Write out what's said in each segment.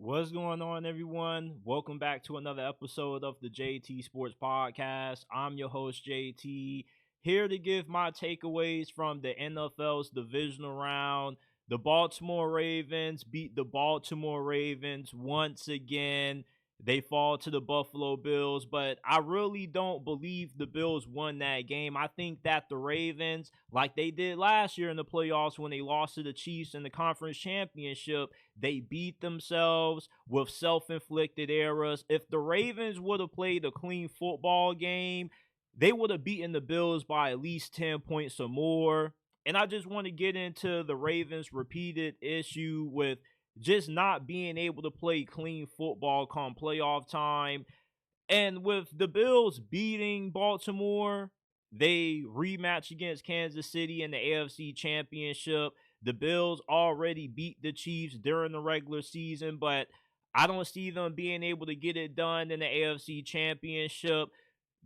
What's going on, everyone? Welcome back to another episode of the JT Sports Podcast. I'm your host, JT, here to give my takeaways from the NFL's divisional round. The Baltimore Ravens beat the Baltimore Ravens once again. They fall to the Buffalo Bills, but I really don't believe the Bills won that game. I think that the Ravens, like they did last year in the playoffs when they lost to the Chiefs in the conference championship, they beat themselves with self-inflicted errors. If the Ravens would have played a clean football game, they would have beaten the Bills by at least 10 points or more. And I just want to get into the Ravens' repeated issue with just not being able to play clean football come playoff time. And with the Bills beating Baltimore, they rematch against Kansas City in the AFC Championship. The Bills already beat the Chiefs during the regular season, but I don't see them being able to get it done in the AFC Championship.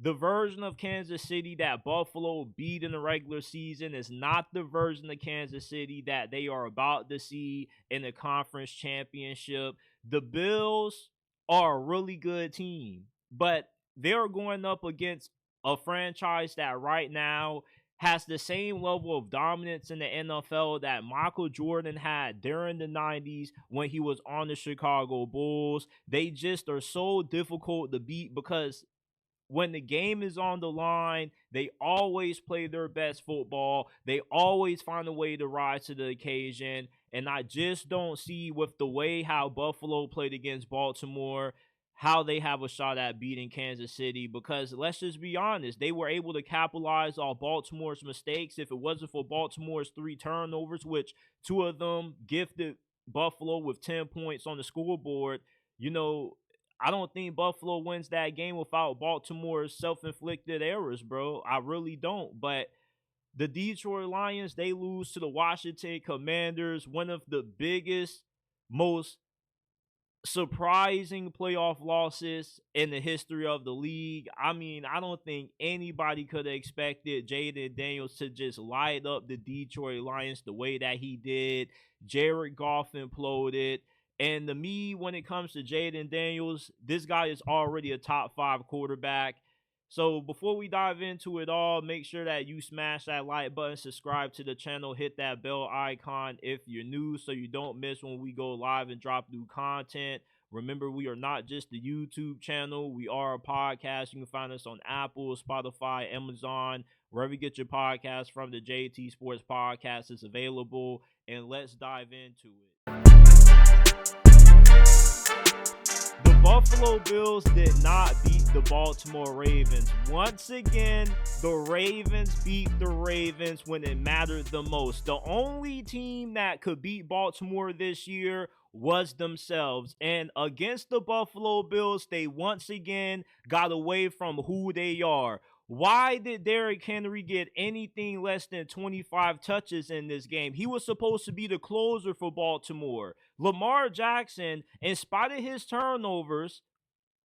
The version of Kansas City that Buffalo beat in the regular season is not the version of Kansas City that they are about to see in the conference championship. The Bills are a really good team, but they're going up against a franchise that right now has the same level of dominance in the NFL that Michael Jordan had during the 90s when he was on the Chicago Bulls. They just are so difficult to beat because when the game is on the line, they always play their best football. They always find a way to rise to the occasion. And I just don't see, with the way how Buffalo played against Baltimore, how they have a shot at beating Kansas City. Because let's just be honest, they were able to capitalize on Baltimore's mistakes. If it wasn't for Baltimore's 3 turnovers, which two of them gifted Buffalo with 10 points on the scoreboard, you know, I don't think Buffalo wins that game without Baltimore's self-inflicted errors, bro. I really don't. But the Detroit Lions, they lose to the Washington Commanders, one of the biggest, most surprising playoff losses in the history of the league. I mean, I don't think anybody could have expected Jayden Daniels to just light up the Detroit Lions the way that he did. Jared Goff imploded. And to me, when it comes to Jayden Daniels, this guy is already a top 5 quarterback. So before we dive into it all, make sure that you smash that like button, subscribe to the channel, hit that bell icon if you're new so you don't miss when we go live and drop new content. Remember, we are not just a YouTube channel. We are a podcast. You can find us on Apple, Spotify, Amazon, wherever you get your podcast from. The JT Sports Podcast is available. And let's dive into it. The Buffalo Bills did not beat the Baltimore Ravens. Once again, the Ravens beat the Ravens when it mattered the most. The only team that could beat Baltimore this year was themselves. And against the Buffalo Bills, they once again got away from who they are. Why did Derrick Henry get anything less than 25 touches in this game? He was supposed to be the closer for Baltimore. Lamar Jackson, in spite of his turnovers,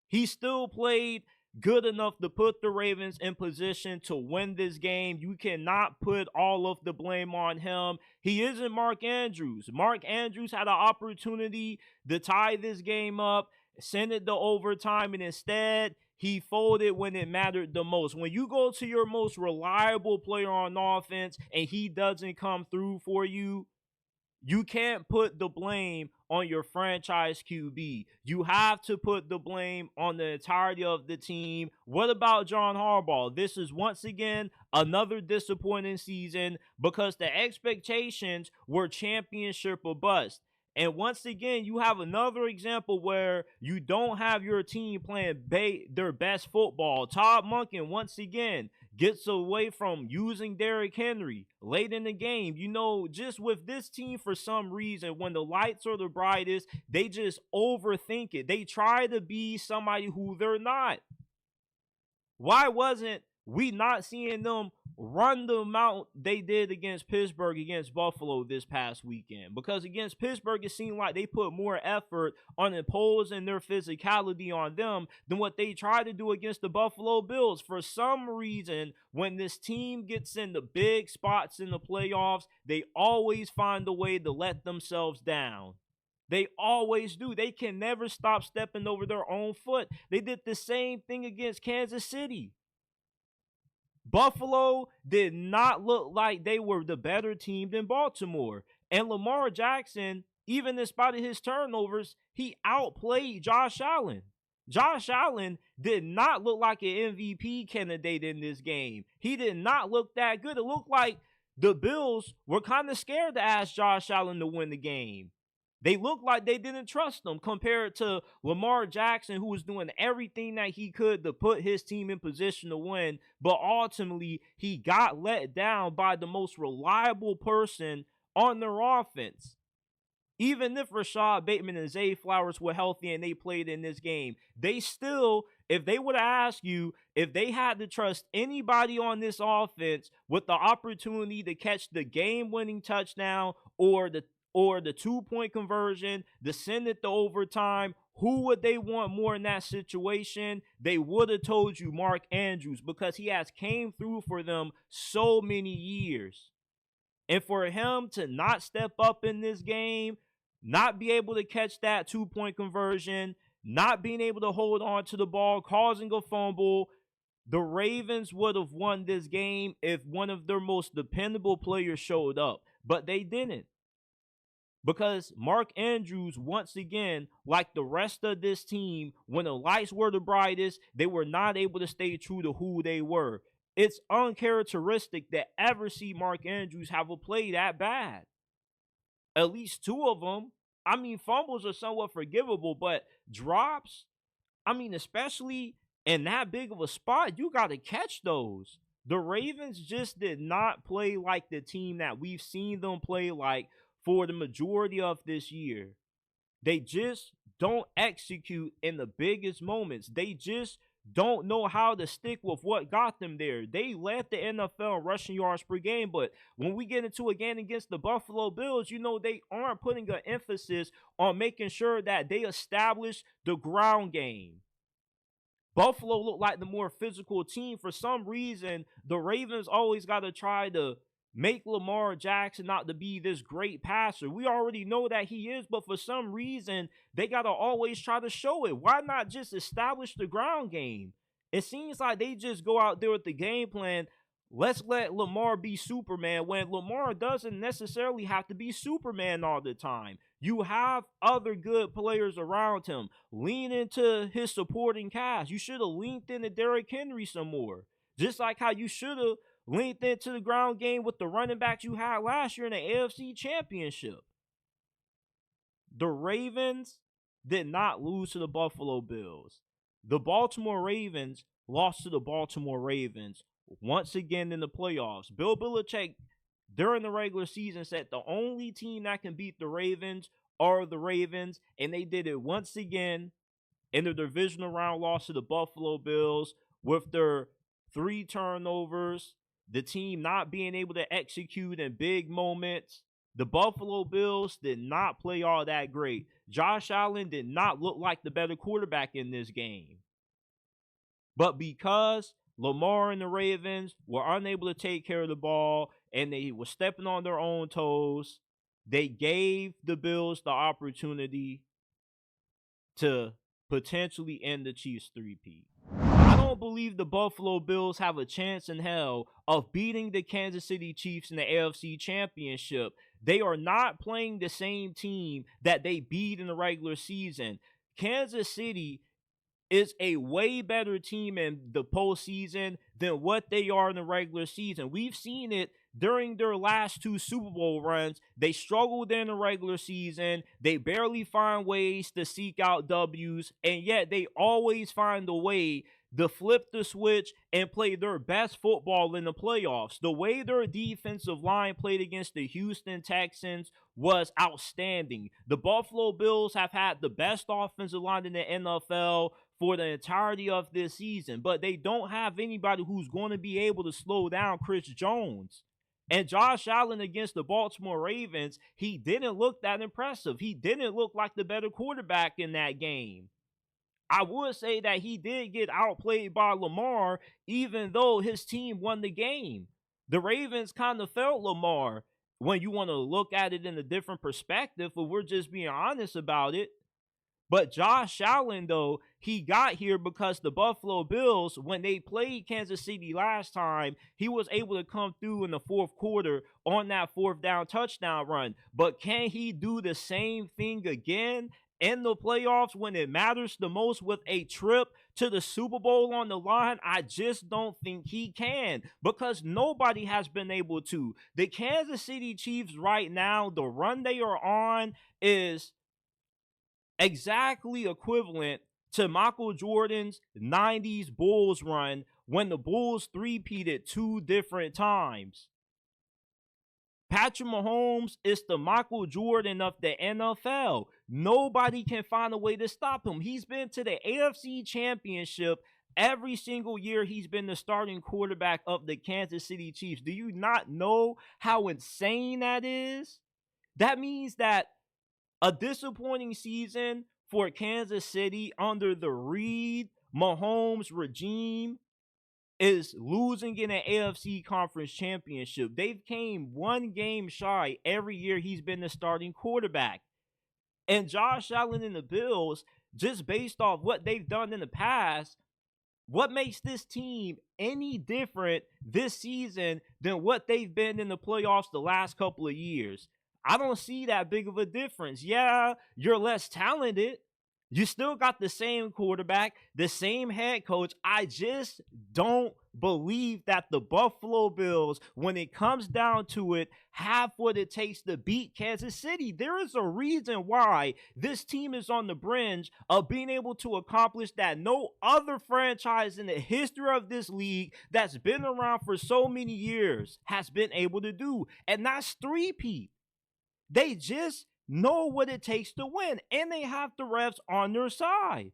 he still played good enough to put the Ravens in position to win this game. You cannot put all of the blame on him. He isn't Mark Andrews. Mark Andrews had an opportunity to tie this game up, send it to overtime, and instead he folded when it mattered the most. When you go to your most reliable player on offense and he doesn't come through for you, you can't put the blame on your franchise QB. You have to put the blame on the entirety of the team. What about John Harbaugh? This is once again another disappointing season because the expectations were championship or bust. And once again, you have another example where you don't have your team playing their best football. Todd Monken, once again, gets away from using Derrick Henry late in the game. You know, just with this team, for some reason, when the lights are the brightest, they just overthink it. They try to be somebody who they're not. Why wasn't we not seeing them run the amount they did against Pittsburgh, against Buffalo this past weekend? Because against Pittsburgh, it seemed like they put more effort on imposing their physicality on them than what they tried to do against the Buffalo Bills. For some reason, when this team gets in the big spots in the playoffs, they always find a way to let themselves down. They always do. They can never stop stepping over their own foot. They did the same thing against Kansas City. Buffalo did not look like they were the better team than Baltimore. And Lamar Jackson, even in spite of his turnovers, he outplayed Josh Allen. Josh Allen did not look like an MVP candidate in this game. He did not look that good. It looked like the Bills were kind of scared to ask Josh Allen to win the game. They looked like they didn't trust him compared to Lamar Jackson, who was doing everything that he could to put his team in position to win. But ultimately, he got let down by the most reliable person on their offense. Even if Rashad Bateman and Zay Flowers were healthy and they played in this game, they still, if they would have asked you if they had to trust anybody on this offense with the opportunity to catch the game-winning touchdown or the 2-point conversion, to send it to overtime, who would they want more in that situation? They would have told you Mark Andrews, because he has came through for them so many years. And for him to not step up in this game, not be able to catch that 2-point conversion, not being able to hold on to the ball, causing a fumble, the Ravens would have won this game if one of their most dependable players showed up. But they didn't. Because Mark Andrews, once again, like the rest of this team, when the lights were the brightest, they were not able to stay true to who they were. It's uncharacteristic to ever see Mark Andrews have a play that bad. At least 2 of them. I mean, fumbles are somewhat forgivable, but drops, I mean, especially in that big of a spot, you got to catch those. The Ravens just did not play like the team that we've seen them play like for the majority of this year. They just don't execute in the biggest moments. They just don't know how to stick with what got them there. They led the NFL rushing yards per game, but when we get into a game against the Buffalo Bills, you know, they aren't putting an emphasis on making sure that they establish the ground game. Buffalo looked like the more physical team. For some reason, the Ravens always got to try to make Lamar Jackson not to be this great passer. We already know that he is, but for some reason, they got to always try to show it. Why not just establish the ground game? It seems like they just go out there with the game plan, let's let Lamar be Superman, when Lamar doesn't necessarily have to be Superman all the time. You have other good players around him. Lean into his supporting cast. You should have leaned into Derrick Henry some more. Just like how you should have leaned into the ground game with the running backs you had last year in the AFC Championship. The Ravens did not lose to the Buffalo Bills. The Baltimore Ravens lost to the Baltimore Ravens once again in the playoffs. Bill Belichick, during the regular season, said the only team that can beat the Ravens are the Ravens, and they did it once again in the divisional round loss to the Buffalo Bills with their 3 turnovers, the team not being able to execute in big moments. The Buffalo Bills did not play all that great. Josh Allen did not look like the better quarterback in this game. But because Lamar and the Ravens were unable to take care of the ball and they were stepping on their own toes, they gave the Bills the opportunity to potentially end the Chiefs' three-peat. I don't believe the Buffalo Bills have a chance in hell of beating the Kansas City Chiefs in the AFC Championship. They are not playing the same team that they beat in the regular season. Kansas City is a way better team in the postseason than what they are in the regular season. We've seen it during their last 2 Super Bowl runs. They struggled in the regular season. They barely find ways to seek out W's, and yet they always find a way to flip the switch and play their best football in the playoffs. The way their defensive line played against the Houston Texans was outstanding. The Buffalo Bills have had the best offensive line in the NFL for the entirety of this season, but they don't have anybody who's going to be able to slow down Chris Jones. And Josh Allen against the Baltimore Ravens, he didn't look that impressive. He didn't look like the better quarterback in that game. I would say that he did get outplayed by Lamar, even though his team won the game. The Ravens kind of felt Lamar. when you want to look at it in a different perspective, if we're just being honest about it. But Josh Allen, though, he got here because the Buffalo Bills, when they played Kansas City last time, he was able to come through in the fourth quarter on that fourth down touchdown run. But can he do the same thing again in the playoffs when it matters the most with a trip to the Super Bowl on the line? I just don't think he can, because nobody has been able to. The Kansas City Chiefs right now, the run they are on is exactly equivalent to Michael Jordan's 90s Bulls run when the Bulls three-peated 2 different times. Patrick Mahomes is the Michael Jordan of the NFL. Nobody can find a way to stop him. He's been to the AFC Championship every single year. He's been the starting quarterback of the Kansas City Chiefs. Do you not know how insane that is? That means that a disappointing season for Kansas City under the Reid Mahomes regime is losing in an AFC Conference Championship. They've came 1 game shy every year he's been the starting quarterback. And Josh Allen and the Bills, just based off what they've done in the past, what makes this team any different this season than what they've been in the playoffs the last couple of years? I don't see that big of a difference. Yeah, you're less talented. You still got the same quarterback, the same head coach. I just don't believe that the Buffalo Bills, when it comes down to it, have what it takes to beat Kansas City. There is a reason why this team is on the brink of being able to accomplish that no other franchise in the history of this league that's been around for so many years has been able to do. And that's three-peat. They just know what it takes to win, and they have the refs on their side.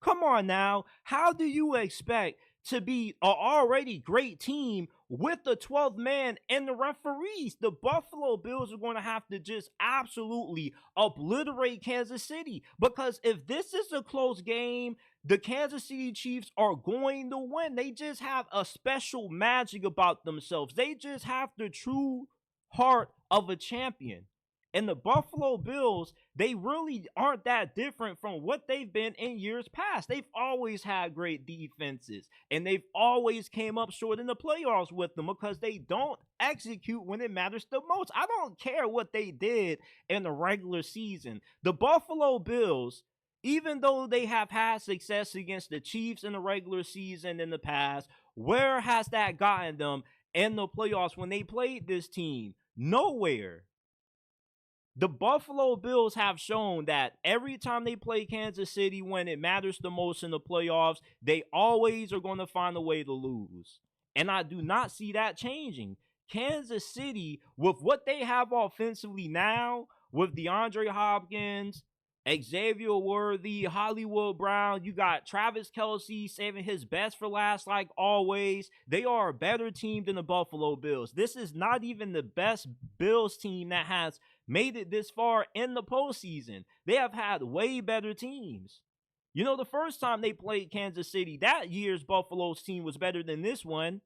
Come on now. How do you expect to be an already great team with the 12th man and the referees? The Buffalo Bills are going to have to just absolutely obliterate Kansas City, because if this is a close game, the Kansas City Chiefs are going to win. They just have a special magic about themselves. They just have the true heart of a champion. And the Buffalo Bills, they really aren't that different from what they've been in years past. They've always had great defenses, and they've always came up short in the playoffs with them because they don't execute when it matters the most. I don't care what they did in the regular season. The Buffalo Bills, even though they have had success against the Chiefs in the regular season in the past, where has that gotten them in the playoffs when they played this team? Nowhere. The Buffalo Bills have shown that every time they play Kansas City when it matters the most in the playoffs, they always are going to find a way to lose. And I do not see that changing. Kansas City, with what they have offensively now, with DeAndre Hopkins, Xavier Worthy, Hollywood Brown, you got Travis Kelce saving his best for last like always. They are a better team than the Buffalo Bills. This is not even the best Bills team that has made it this far in the postseason. They have had way better teams. You know, the first time they played Kansas City, that year's Buffalo's team was better than this one.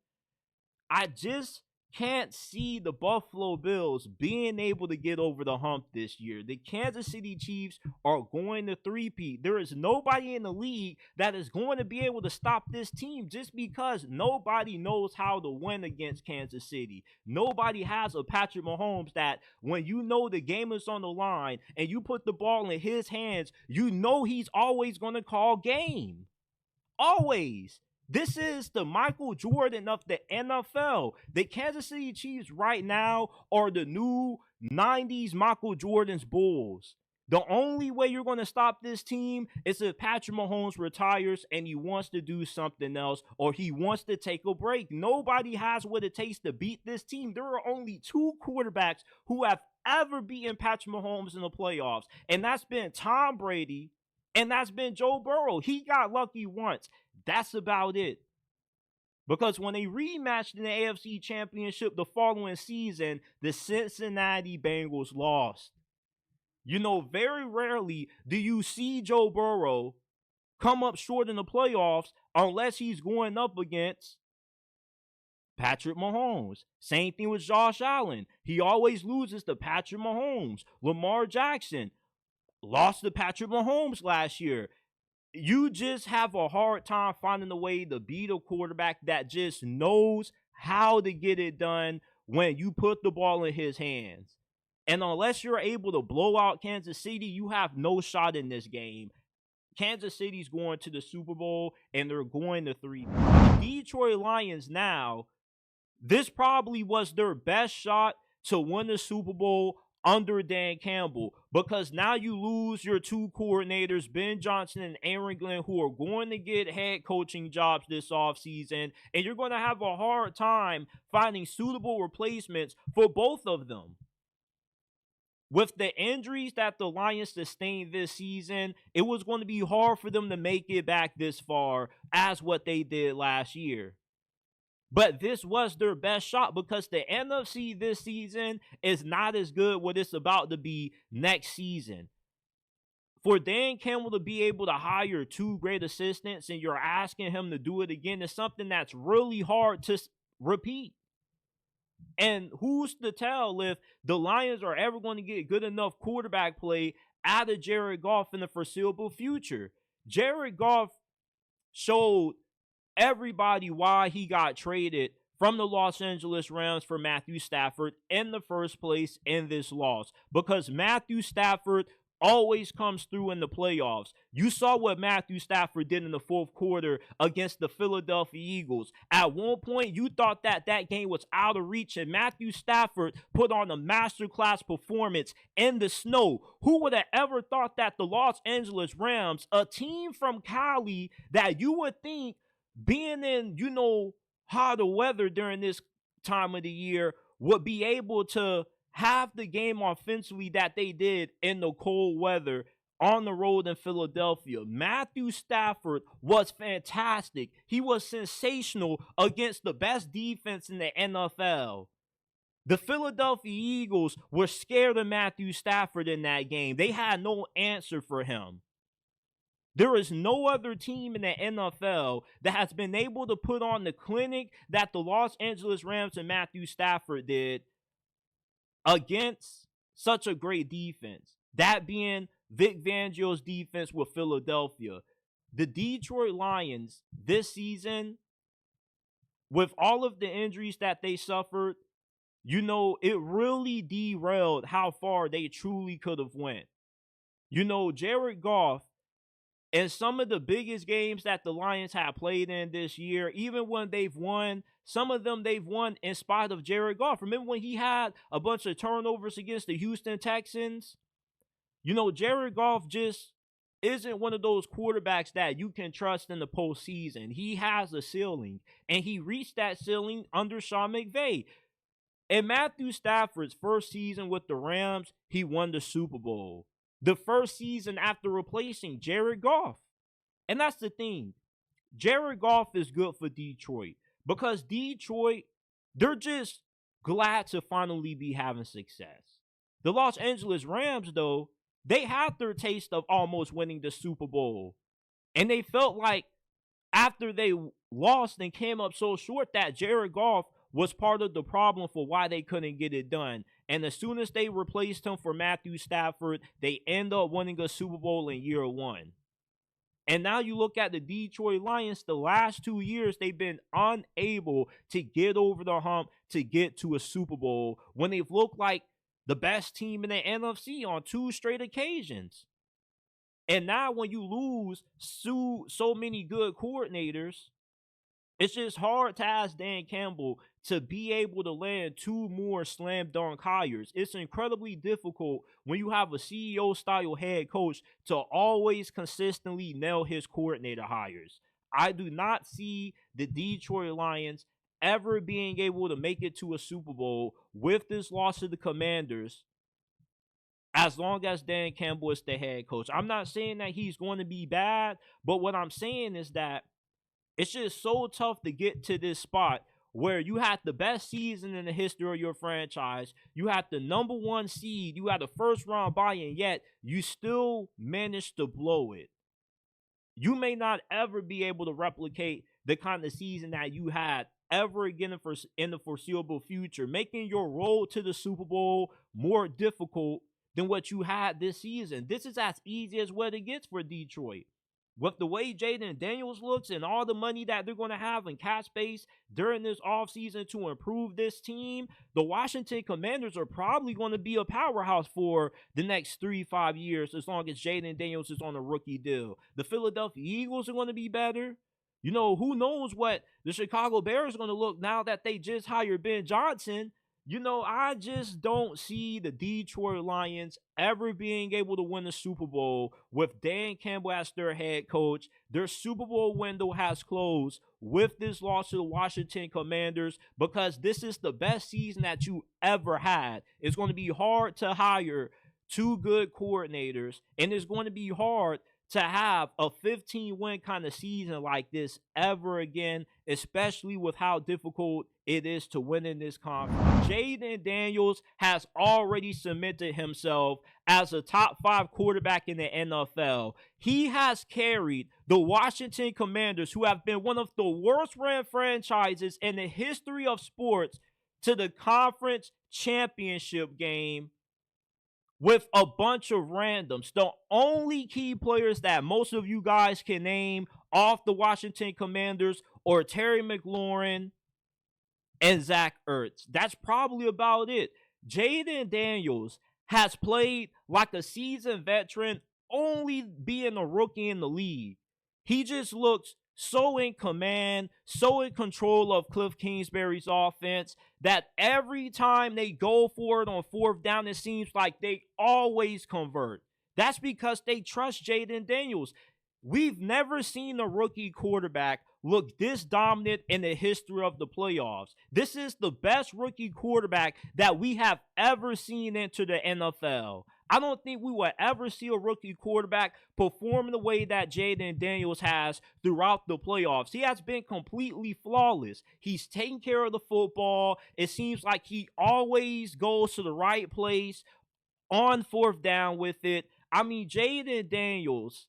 I just can't see the Buffalo Bills being able to get over the hump this year. The Kansas City Chiefs are going to three-peat. There is nobody in the league that is going to be able to stop this team, just because nobody knows how to win against Kansas City. Nobody has a Patrick Mahomes that when you know the game is on the line and you put the ball in his hands, you know he's always going to call game. Always. This is the Michael Jordan of the NFL. The Kansas City Chiefs right now are the new 90s Michael Jordan's Bulls. The only way you're going to stop this team is if Patrick Mahomes retires and he wants to do something else, or he wants to take a break. Nobody has what it takes to beat this team. There are only 2 quarterbacks who have ever beaten Patrick Mahomes in the playoffs, and that's been Tom Brady and that's been Joe Burrow. He got lucky once. That's about it. Because when they rematched in the AFC Championship the following season, the Cincinnati Bengals lost. You know, very rarely do you see Joe Burrow come up short in the playoffs unless he's going up against Patrick Mahomes. Same thing with Josh Allen. He always loses to Patrick Mahomes. Lamar Jackson lost to Patrick Mahomes last year. You just have a hard time finding a way to beat a quarterback that just knows how to get it done when you put the ball in his hands. And unless you're able to blow out Kansas City, you have no shot in this game. Kansas City's going to the Super Bowl, and they're going to 3. The Detroit Lions now, this probably was their best shot to win the Super Bowl under Dan Campbell, because now you lose your two coordinators, Ben Johnson and Aaron Glenn, who are going to get head coaching jobs this offseason, and you're going to have a hard time finding suitable replacements for both of them. With the injuries that the Lions sustained this season, it was going to be hard for them to make it back this far as what they did last year. But this was their best shot, because the NFC this season is not as good what it's about to be next season. For Dan Campbell to be able to hire two great assistants and you're asking him to do it again is something that's really hard to repeat. And who's to tell if the Lions are ever going to get good enough quarterback play out of Jared Goff in the foreseeable future? Jared Goff showed everybody why he got traded from the Los Angeles Rams for Matthew Stafford in the first place in this loss, because Matthew Stafford always comes through in the playoffs. You saw what Matthew Stafford did in the fourth quarter against the Philadelphia Eagles. At one point, you thought that game was out of reach, and Matthew Stafford put on a masterclass performance in the snow. Who would have ever thought that the Los Angeles Rams, a team from Cali that you would think being in, hotter weather during this time of the year, would be able to have the game offensively that they did in the cold weather on the road in Philadelphia. Matthew Stafford was fantastic. He was sensational against the best defense in the NFL. The Philadelphia Eagles were scared of Matthew Stafford in that game. They had no answer for him. There is no other team in the NFL that has been able to put on the clinic that the Los Angeles Rams and Matthew Stafford did against such a great defense. That being Vic Fangio's defense with Philadelphia. The Detroit Lions this season, with all of the injuries that they suffered, it really derailed how far they truly could have went. Jared Goff, in some of the biggest games that the Lions have played in this year, even when they've won, some of them they've won in spite of Jared Goff. Remember when he had a bunch of turnovers against the Houston Texans? Jared Goff just isn't one of those quarterbacks that you can trust in the postseason. He has a ceiling, and he reached that ceiling under Sean McVay. In Matthew Stafford's first season with the Rams, he won the Super Bowl. The first season after replacing Jared Goff. And that's the thing. Jared Goff is good for Detroit, because Detroit, they're just glad to finally be having success. The Los Angeles Rams, though, they had their taste of almost winning the Super Bowl. And they felt like after they lost and came up so short that Jared Goff was part of the problem for why they couldn't get it done. And as soon as they replaced him for Matthew Stafford, they end up winning a Super Bowl in year one. And now you look at the Detroit Lions, the last 2 years, they've been unable to get over the hump to get to a Super Bowl when they've looked like the best team in the NFC on 2 straight occasions. And now when you lose so many good coordinators, it's just hard to ask Dan Campbell to be able to land 2 more slam dunk hires. It's incredibly difficult when you have a CEO-style head coach to always consistently nail his coordinator hires. I do not see the Detroit Lions ever being able to make it to a Super Bowl with this loss to the Commanders as long as Dan Campbell is the head coach. I'm not saying that he's going to be bad, but what I'm saying is that it's just so tough to get to this spot where you had the best season in the history of your franchise, you had the number 1 seed, you had a first-round bye, and yet you still managed to blow it. You may not ever be able to replicate the kind of season that you had ever again in the foreseeable future, making your road to the Super Bowl more difficult than what you had this season. This is as easy as what it gets for Detroit. With the way Jayden Daniels looks and all the money that they're going to have in cap space during this offseason to improve this team, the Washington Commanders are probably going to be a powerhouse for the next 3-5 years as long as Jayden Daniels is on a rookie deal. The Philadelphia Eagles are going to be better. You know, who knows what the Chicago Bears are going to look now that they just hired Ben Johnson. You know, I just don't see the Detroit Lions ever being able to win the Super Bowl with Dan Campbell as their head coach. Their Super Bowl window has closed with this loss to the Washington Commanders because this is the best season that you ever had. It's going to be hard to hire two good coordinators, and it's going to be hard to have a 15-win kind of season like this ever again, especially with how difficult it is to win in this conference. Jayden Daniels has already cemented himself as a top 5 quarterback in the NFL. He has carried the Washington Commanders, who have been one of the worst-run franchises in the history of sports, to the conference championship game with a bunch of randoms. The only key players that most of you guys can name off the Washington Commanders are Terry McLaurin and Zach Ertz. That's probably about it. Jayden Daniels has played like a seasoned veteran, only being a rookie in the league. He just looks so in command, so in control of Cliff Kingsbury's offense that every time they go for it on 4th down, it seems like they always convert. That's because they trust Jayden Daniels. We've never seen a rookie quarterback look this dominant in the history of the playoffs. This is the best rookie quarterback that we have ever seen enter the NFL. I don't think we will ever see a rookie quarterback perform the way that Jayden Daniels has throughout the playoffs. He has been completely flawless. He's taking care of the football. It seems like he always goes to the right place on 4th down with it. I mean, Jayden Daniels,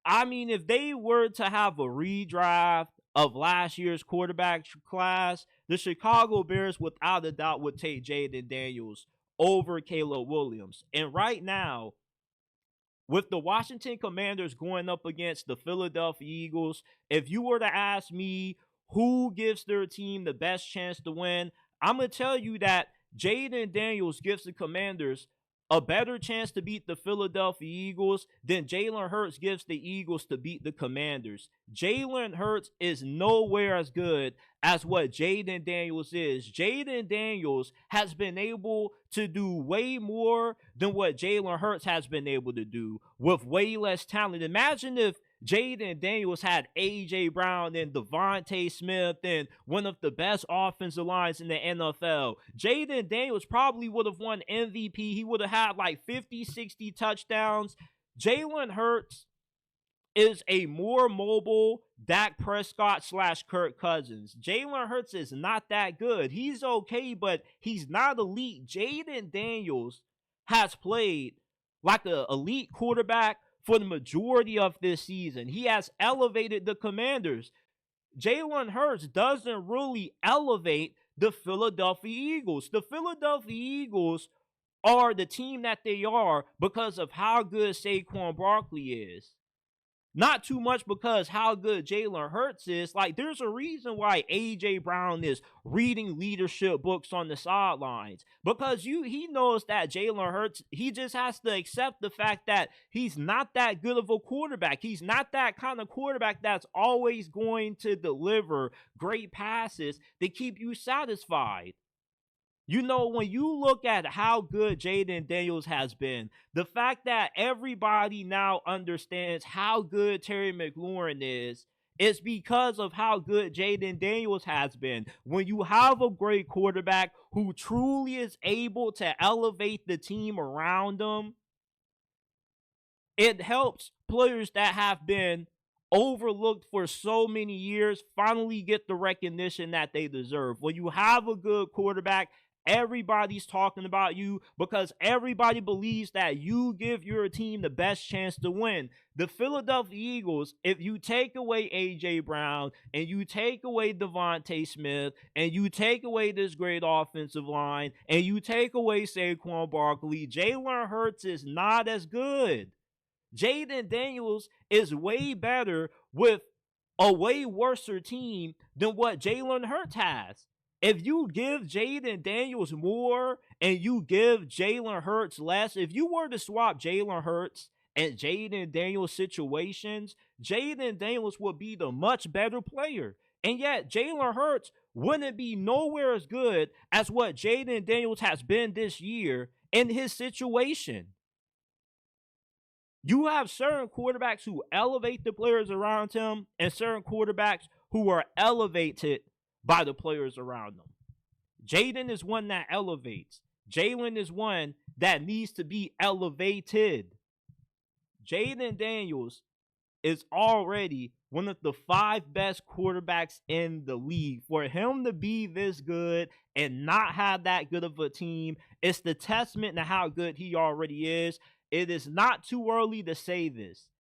if they were to have a redraft of last year's quarterback class, the Chicago Bears without a doubt would take Jayden Daniels over Caleb Williams. And right now, with the Washington Commanders going up against the Philadelphia Eagles, if you were to ask me who gives their team the best chance to win, I'm going to tell you that Jayden Daniels gives the Commanders a better chance to beat the Philadelphia Eagles than Jalen Hurts gives the Eagles to beat the Commanders. Jalen Hurts is nowhere as good as what Jayden Daniels is. Jayden Daniels has been able to do way more than what Jalen Hurts has been able to do with way less talent. Imagine if Jayden Daniels had A.J. Brown and Devontae Smith and one of the best offensive lines in the NFL. Jayden Daniels probably would have won MVP. He would have had like 50, 60 touchdowns. Jalen Hurts is a more mobile Dak Prescott / Kirk Cousins. Jalen Hurts is not that good. He's okay, but he's not elite. Jayden Daniels has played like an elite quarterback for the majority of this season. He has elevated the Commanders. Jalen Hurts doesn't really elevate the Philadelphia Eagles. The Philadelphia Eagles are the team that they are because of how good Saquon Barkley is. Not too much because how good Jalen Hurts is. Like, there's a reason why A.J. Brown is reading leadership books on the sidelines. Because he knows that Jalen Hurts, he just has to accept the fact that he's not that good of a quarterback. He's not that kind of quarterback that's always going to deliver great passes to keep you satisfied. You know, when you look at how good Jayden Daniels has been, the fact that everybody now understands how good Terry McLaurin is because of how good Jayden Daniels has been. When you have a great quarterback who truly is able to elevate the team around him, it helps players that have been overlooked for so many years finally get the recognition that they deserve. When you have a good quarterback, Everybody's talking about you because everybody believes that you give your team the best chance to win. The Philadelphia Eagles, if you take away A.J. Brown and you take away Devontae Smith and you take away this great offensive line and you take away Saquon Barkley, Jalen Hurts is not as good. Jayden Daniels is way better with a way worse team than what Jalen Hurts has. If you give Jayden Daniels more and you give Jalen Hurts less, if you were to swap Jalen Hurts and Jayden Daniels situations, Jayden Daniels would be the much better player. And yet, Jalen Hurts wouldn't be nowhere as good as what Jayden Daniels has been this year in his situation. You have certain quarterbacks who elevate the players around him and certain quarterbacks who are elevated by the players around them. Jayden is one that elevates. Jalen is one that needs to be elevated. Jayden Daniels is already one of the 5 best quarterbacks in the league. For him to be this good and not have that good of a team, it's the testament to how good he already is. It is not too early to say this.